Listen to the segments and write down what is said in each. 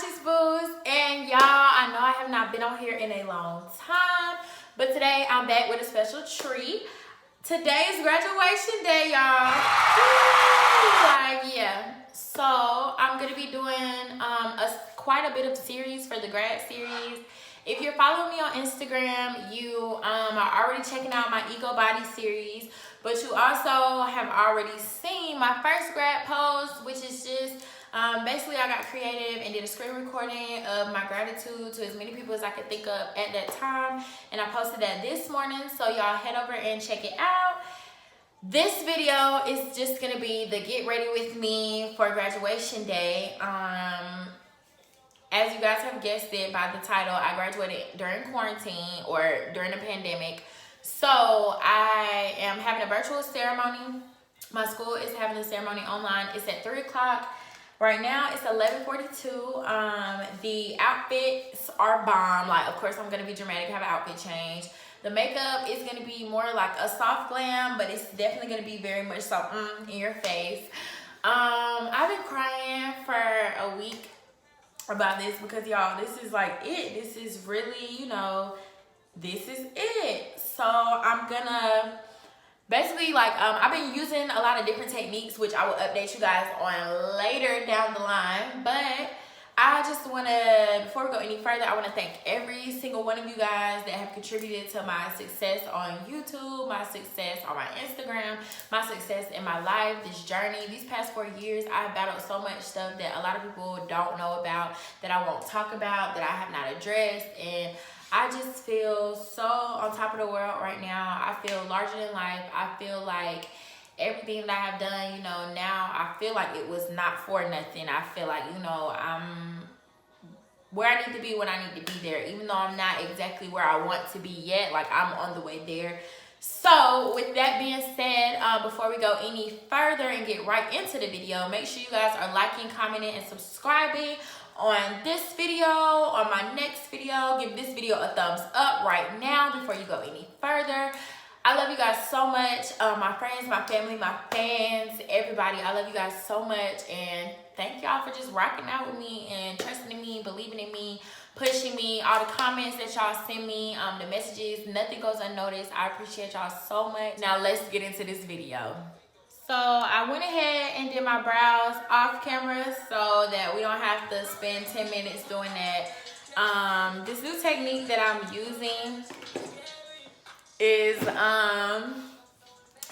Luscious Booze, and y'all, I know I have not been on here in a long time, but today I'm back with a special treat. Today is graduation day, y'all. Like, yeah. So I'm gonna be doing quite a bit of series for the grad series. If you're following me on Instagram, you are already checking out my Ego Body series, but you also have already seen my first grad post, which is just basically I got creative and did a screen recording of my gratitude to as many people as I could think of at that time, and I posted that this morning, so y'all head over and check it out. This video is just gonna be the get ready with me for graduation day. As you guys have guessed it by the title, I graduated during quarantine or during the pandemic. So I am having a virtual ceremony. My school is having a ceremony online. It's at 3 o'clock. Right now it's 11:42. The outfits are bomb. Like, of course I'm gonna be dramatic, have an outfit change. The makeup is gonna be more like a soft glam, but it's definitely gonna be very much so in your face. I've been crying for a week about this because y'all, this is like it. This is really, you know, this is it. So I'm gonna basically, like, I've been using a lot of different techniques, which I will update you guys on later down the line. But I just want to, before we go any further, I want to thank every single one of you guys that have contributed to my success on YouTube, my success on my Instagram, my success in my life, this journey. These past 4 years, I've battled so much stuff that a lot of people don't know about, that I won't talk about, that I have not addressed. And I just feel so on top of the world right now. I feel larger than life. I feel like everything that I have done, you know, now I feel like it was not for nothing. I feel like, you know, I'm where I need to be when I need to be there, even though I'm not exactly where I want to be yet. Like, I'm on the way there. So with that being said, before we go any further and get right into the video, make sure you guys are liking, commenting, and subscribing on this video, on my next video. Give this video a thumbs up right now before you go any further. I love you guys so much. My friends, my family, my fans, everybody. I love you guys so much. And thank y'all for just rocking out with me and trusting in me, believing in me, pushing me. All the comments that y'all send me, the messages, nothing goes unnoticed. I appreciate y'all so much. Now let's get into this video. So I went ahead and did my brows off camera so that we don't have to spend 10 minutes doing that. This new technique that I'm using is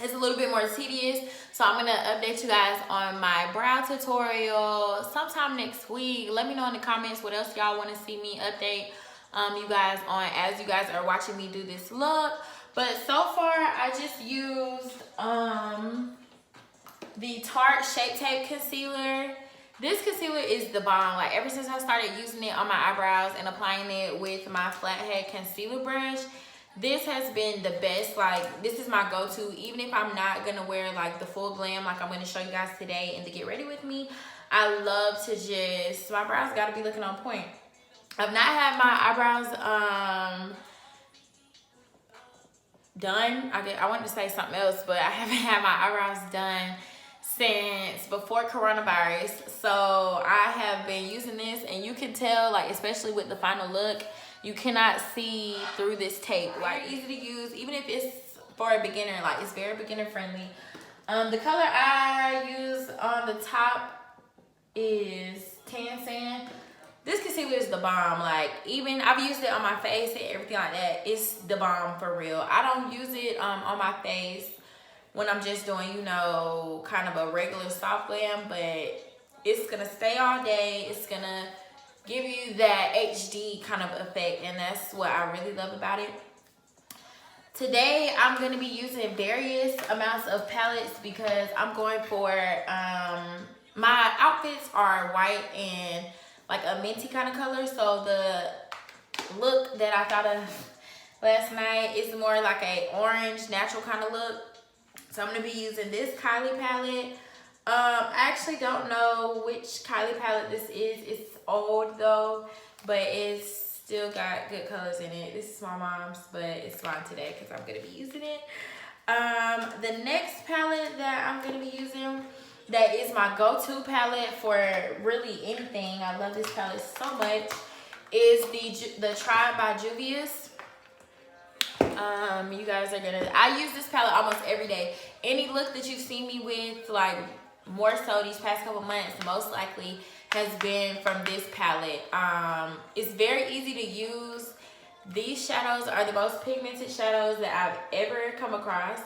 it's a little bit more tedious, so I'm gonna update you guys on my brow tutorial sometime next week. Let me know in the comments what else y'all want to see me update you guys on as you guys are watching me do this look. But so far I just used the Tarte Shapetape concealer. This concealer is the bomb. Like, ever since I started using it on my eyebrows and applying it with my flathead concealer brush, this has been the best. Like, this is my go-to. Even if I'm not gonna wear like the full glam like I'm gonna show you guys today and to get ready with me, I love to just, my brows gotta be looking on point. I've not had my eyebrows done. I wanted to say something else, but I haven't had my eyebrows done since before coronavirus. So I have been using this, and you can tell, like, especially with the final look, you cannot see through this tape. Like, easy to use, even if it's for a beginner. Like, it's very beginner friendly. The color I use on the top is Tan Sand. This concealer is the bomb. Like, even I've used it on my face and everything like that. It's the bomb for real. I don't use it on my face when I'm just doing, you know, kind of a regular soft glam, but it's gonna stay all day. It's gonna give you that HD kind of effect, and that's what I really love about it. Today I'm going to be using various amounts of palettes because I'm going for my outfits are white and like a minty kind of color, so the look that I thought of last night is more like a orange natural kind of look. So I'm going to be using this Kylie palette. I actually don't know which Kylie palette this is. It's old though, but it's still got good colors in it. This is my mom's, but it's mine today because I'm going to be using it. The next palette that I'm going to be using, that is my go-to palette for really anything. I love this palette so much. Is the Tribe by Juvia's. You guys are gonna, I use this palette almost every day. Any look that you've seen me with, like more so these past couple months, most likely has been from this palette. It's very easy to use. These shadows are the most pigmented shadows that I've ever come across.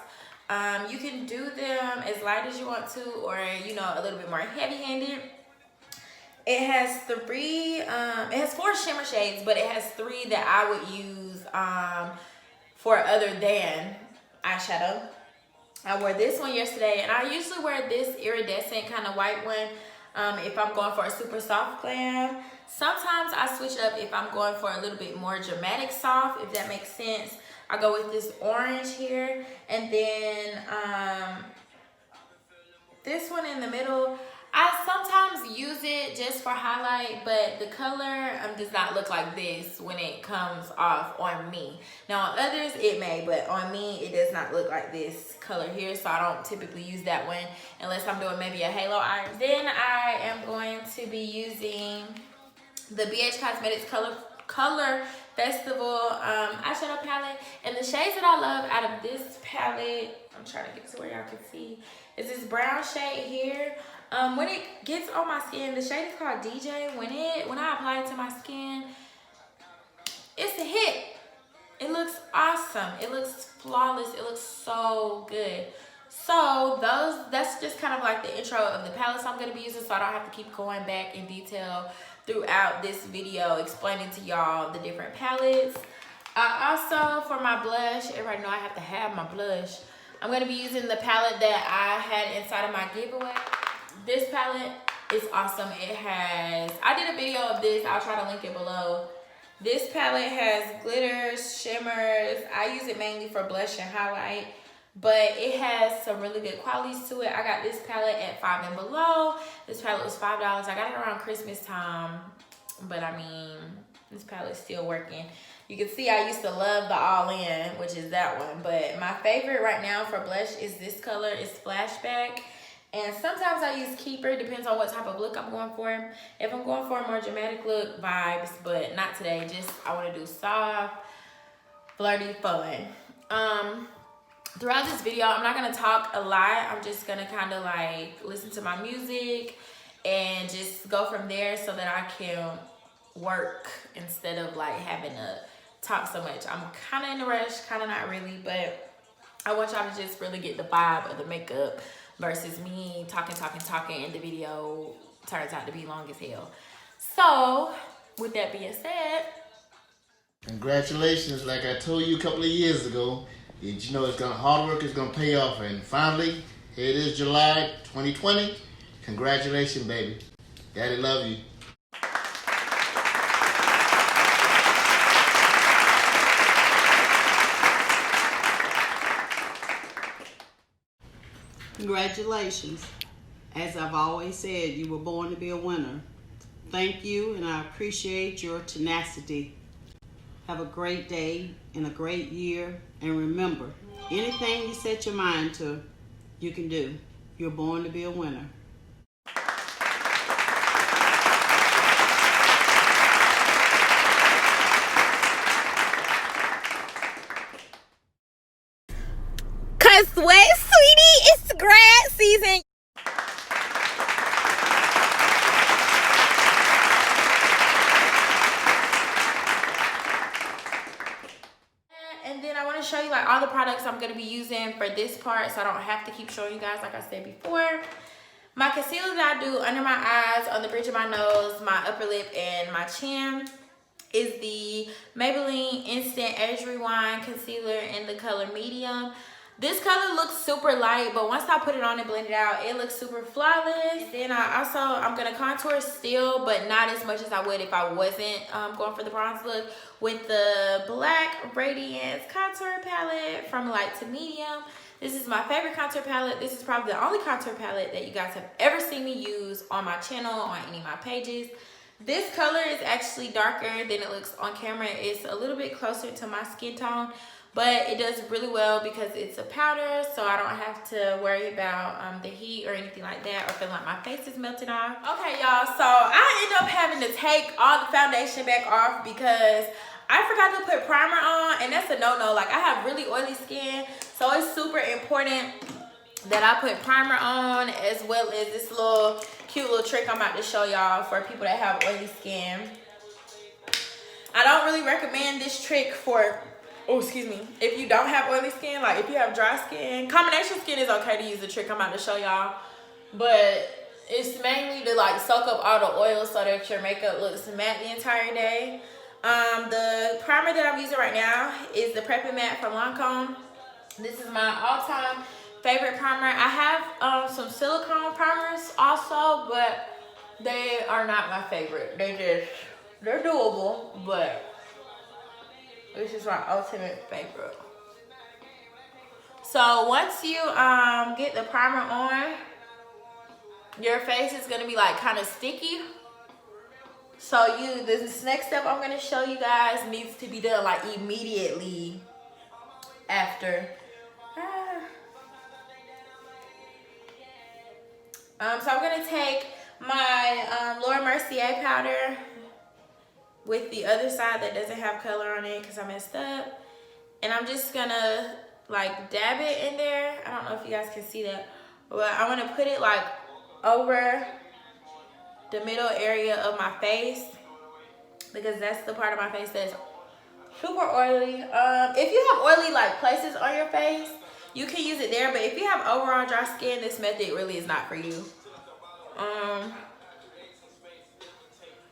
You can do them as light as you want to, or you know, a little bit more heavy-handed. It has three, it has 4 shimmer shades, but it has 3 that I would use for other than eyeshadow. I wore this one yesterday, and I usually wear this iridescent kind of white one if I'm going for a super soft glam. Sometimes I switch up if I'm going for a little bit more dramatic soft, if that makes sense. I go with this orange here, and then this one in the middle. I sometimes use it just for highlight, but the color does not look like this when it comes off on me. Now on others it may, but on me it does not look like this color here, so I don't typically use that one unless I'm doing maybe a halo eye. Then I am going to be using the BH Cosmetics Color Festival eyeshadow palette, and the shades that I love out of this palette, I'm trying to get to where y'all can see, is this brown shade here. When it gets on my skin, the shade is called DJ. When I apply it to my skin, it's a hit. It looks awesome. It looks flawless. It looks so good. So that's just kind of like the intro of the palettes I'm going to be using, so I don't have to keep going back in detail throughout this video explaining to y'all the different palettes. Also, for my blush, everybody know I have to have my blush. I'm going to be using the palette that I had inside of my giveaway. This palette is awesome. It has, I did a video of this. I'll try to link it below. This palette has glitters, shimmers. I use it mainly for blush and highlight, but it has some really good qualities to it. I got this palette at 5 and below. This palette was $5. I got it around Christmas time, but I mean, this palette's still working. You can see I used to love the all-in, which is that one, but my favorite right now for blush is this color. It's Flashback. And sometimes I use Keeper, depends on what type of look I'm going for. If I'm going for a more dramatic look, vibes, but not today. Just, I want to do soft, flirty fun. Throughout this video, I'm not going to talk a lot. I'm just going to kind of like listen to my music and just go from there so that I can work instead of like having to talk so much. I'm kind of in a rush, kind of not really, but I want y'all to just really get the vibe of the makeup versus me talking, and the video turns out to be long as hell. So, with that being said, congratulations. Like I told you a couple of years ago, you know hard work is gonna pay off, and finally, here it is, July 2020. Congratulations, baby. Daddy love you. Congratulations. As I've always said, you were born to be a winner. Thank you, and I appreciate your tenacity. Have a great day and a great year. And remember, anything you set your mind to, you can do. You're born to be a winner. Cause what, sweetie? It's grad season. And then I want to show you like all the products I'm going to be using for this part, so I don't have to keep showing you guys like I said before. My concealer that I do under my eyes, on the bridge of my nose, my upper lip, and my chin is the Maybelline Instant Age Rewind Concealer in the color medium. This color looks super light, but once I put it on and blend it out, it looks super flawless. And then I'm gonna contour still, but not as much as I would if I wasn't going for the bronze look, with the Black Radiance Contour Palette from light to medium. This is my favorite contour palette. This is probably the only contour palette that you guys have ever seen me use on my channel, on any of my pages. This color is actually darker than it looks on camera. It's a little bit closer to my skin tone, but it does really well because it's a powder, so I don't have to worry about the heat or anything like that, or feeling like my face is melting off. Okay, y'all, so I end up having to take all the foundation back off because I forgot to put primer on, and that's a no-no. Like, I have really oily skin, so it's super important that I put primer on, as well as this little cute little trick I'm about to show y'all for people that have oily skin. I don't really recommend this trick for, oh, excuse me, if you don't have oily skin. Like, if you have dry skin, combination skin is okay to use the trick I'm about to show y'all, but it's mainly to like soak up all the oil so that your makeup looks matte the entire day. The primer that I'm using right now is the Prep and Matte from Lancome. This is my all-time favorite primer. I have some silicone primers also, but they are not my favorite. They're doable, but this is my ultimate favorite. So once you get the primer on, your face is gonna be like kind of sticky. So this next step I'm gonna show you guys needs to be done like immediately after. So I'm gonna take my Laura Mercier powder with the other side that doesn't have color on it because I messed up, and I'm just gonna like dab it in there. I don't know if you guys can see that, but I want to put it like over the middle area of my face because that's the part of my face that's super oily. If you have oily like places on your face, you can use it there, but if you have overall dry skin, this method really is not for you.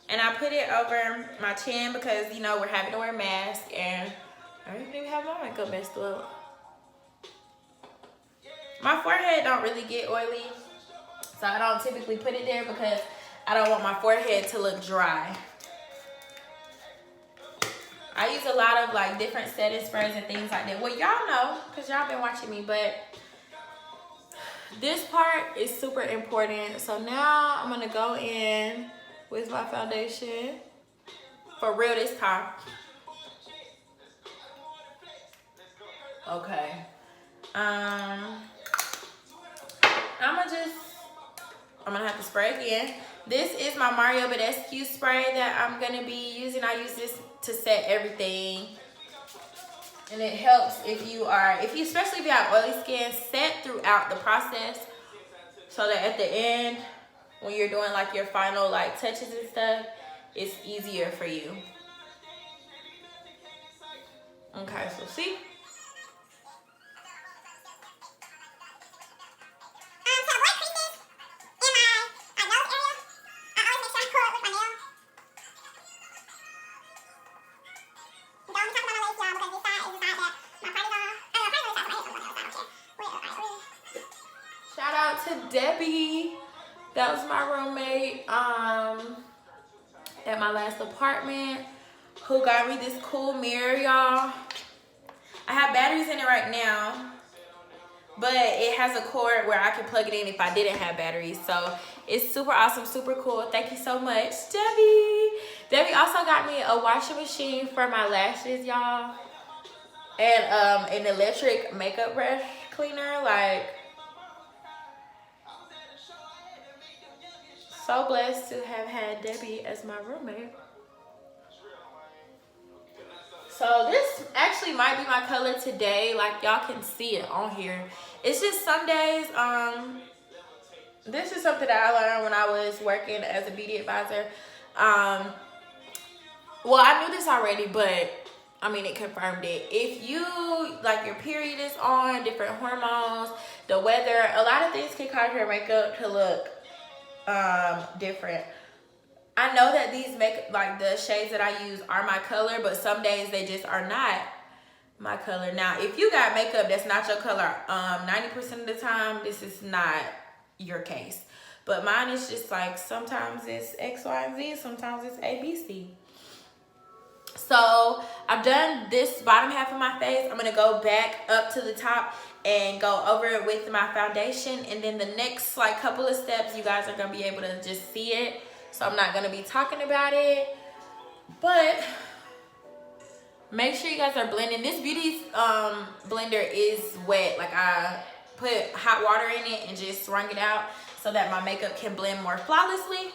And I put it over my chin because, you know, we're having to wear masks, and I don't even have my makeup messed up. My forehead don't really get oily, so I don't typically put it there because I don't want my forehead to look dry. I use a lot of like different setting sprays and things like that. Well, y'all know because y'all been watching me, but this part is super important. So now I'm gonna go in with my foundation for real this time. Okay. I'm gonna have to spray again. This is my Mario Badescu spray that I'm gonna be using. I use this to set everything, and it helps especially if you have oily skin, set throughout the process, so that at the end, when you're doing like your final like touches and stuff, it's easier for you. Okay, so see. Shout out to Debbie. That was my roommate at my last apartment, who got me this cool mirror, y'all. I have batteries in it right now, but it has a cord where I can plug it in if I didn't have batteries. So it's super awesome, super cool. Thank you so much, Debbie. Debbie also got me a washing machine for my lashes, y'all, and an electric makeup brush cleaner. Like, so blessed to have had Debbie as my roommate. So this actually might be my color today. Like, y'all can see it on here. It's just some days, this is something that I learned when I was working as a beauty advisor. Well, I knew this already, but I mean, it confirmed it. If you, like, your period is on, different hormones, the weather, a lot of things can cause your makeup to look different. I know that these like the shades that I use are my color, but some days they just are not my color. Now, if you got makeup that's not your color, 90% of the time, this is not your case. But mine is just like, sometimes it's X, Y, and Z, sometimes it's A, B, C. So I've done this bottom half of my face. I'm gonna go back up to the top and go over it with my foundation, and then the next like couple of steps, you guys are gonna be able to just see it. So I'm not gonna be talking about it, but Make sure you guys are blending. This beauty blender is wet. Like I put hot water in it and just wrung it out so that my makeup can blend more flawlessly.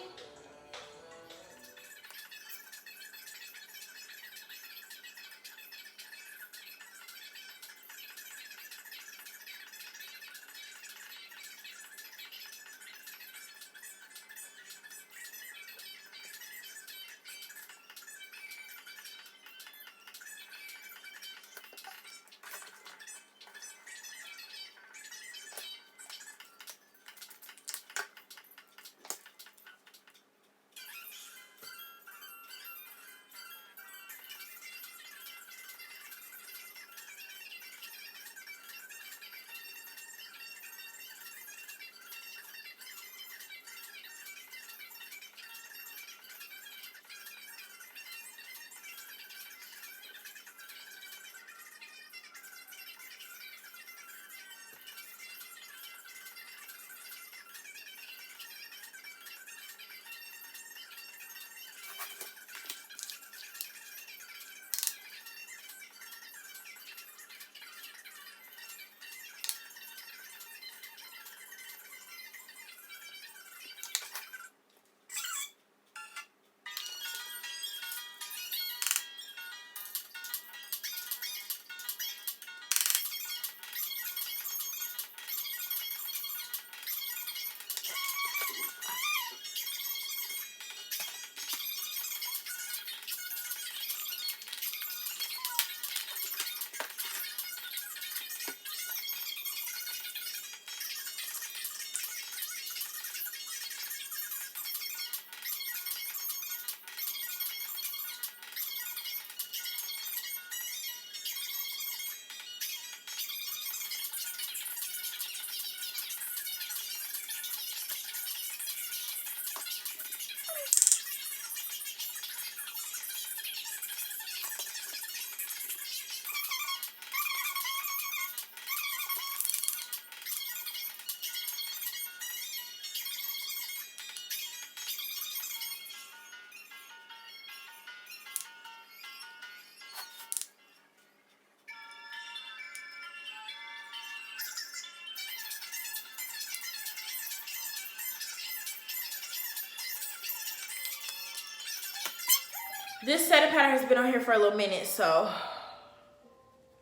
This setting powder has been on here for a little minute, so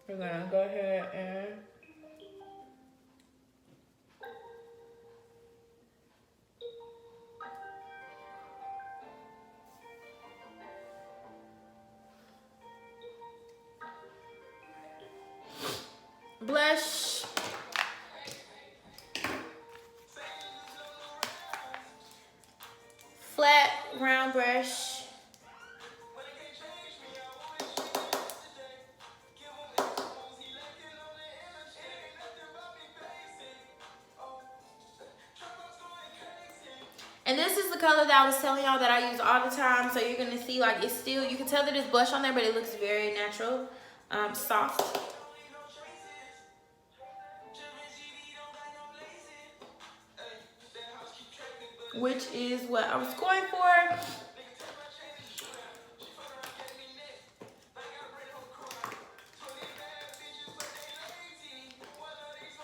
we're gonna go ahead and blush. Flat round brush. And this is the color that I was telling y'all that I use all the time. So you're gonna see like it's still, you can tell that it's blush on there, but it looks very natural, soft. Which is what I was going for.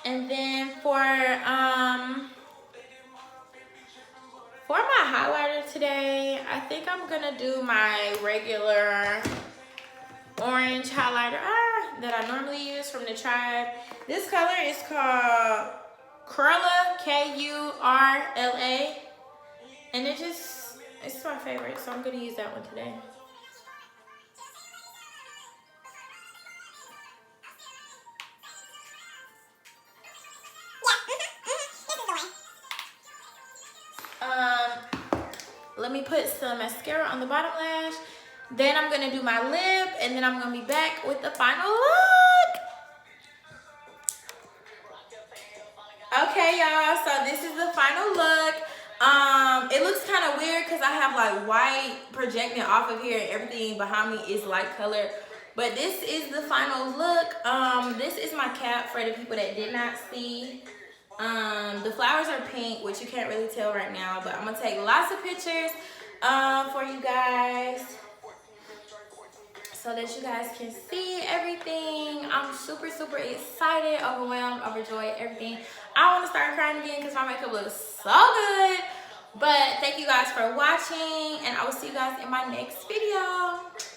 And then for my highlighter today, I think I'm gonna do my regular orange highlighter that I normally use from the Tribe. This color is called Kurla, Kurla, and it's my favorite, so I'm gonna use that one today. Let me put some mascara on the bottom lash. Then I'm gonna do my lip, and then I'm gonna be back with the final look. Okay, y'all, so this is the final look. It looks kind of weird because I have like white projecting off of here and everything behind me is light color. But this is the final look. This is my cap for the people that did not see. The flowers are pink, which you can't really tell right now, but I'm gonna take lots of pictures for you guys. so that you guys can see everything. I'm super, super excited, overwhelmed, overjoyed, everything. I want to start crying again because my makeup looks so good. But thank you guys for watching, and I will see you guys in my next video.